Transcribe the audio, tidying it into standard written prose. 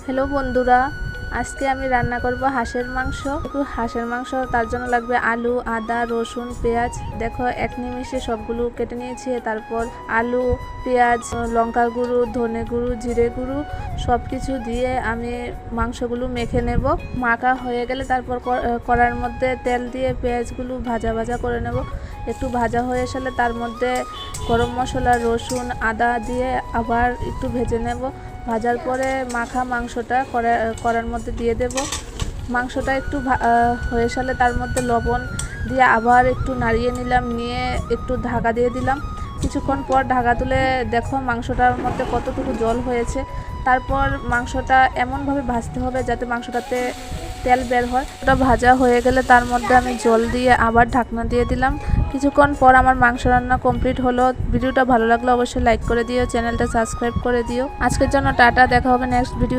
Hello বন্ধুরা, আজকে আমি রান্না করব হাঁসের মাংস। হাঁসের মাংস তার জন্য লাগবে আলু, আদা, রসুন, পেঁয়াজ। দেখো এক নিমিষে সবগুলো কেটে নিয়েছি। তারপর আলু, পেঁয়াজ, লঙ্কা গুঁড়ো, ধনে গুঁড়ো, জিরে গুঁড়ো সব কিছু দিয়ে আমি মাংসগুলো মেখে নেব। মাখা হয়ে গেলে তারপর কড়ার মধ্যে তেল দিয়ে পেঁয়াজগুলো ভাজা ভাজা করে নেব। একটু ভাজা হয়ে আসলে তার মধ্যে গরম মশলা, রসুন, আদা দিয়ে আবার একটু ভেজে নেব। ভাজার পরে মাখা মাংসটা কড়ার মধ্যে দিয়ে দেব। মাংসটা একটু হয়ে সালে তার মধ্যে লবণ দিয়ে আবার একটু নাড়িয়ে নিলাম, নিয়ে একটু ঢাকা দিয়ে দিলাম। কিছুক্ষণ পর ঢাকা তুলে দেখো মাংসটার মধ্যে কতটুকু জল হয়েছে। তারপর মাংসটা এমনভাবে ভাজতে হবে যাতে মাংসটাতে তেল বের হয়। ওটা ভাজা হয়ে গেলে তার মধ্যে আমি জল দিয়ে আবার ঢাকনা দিয়ে দিলাম। কিছুক্ষণ পর আমার মাংস রান্না কমপ্লিট হলো। ভিডিওটা ভালো লাগলে অবশ্যই লাইক করে দিও, চ্যানেলটা সাবস্ক্রাইব করে দিও। আজকের জন্য টাটা, দেখা হবে নেক্সট ভিডিও।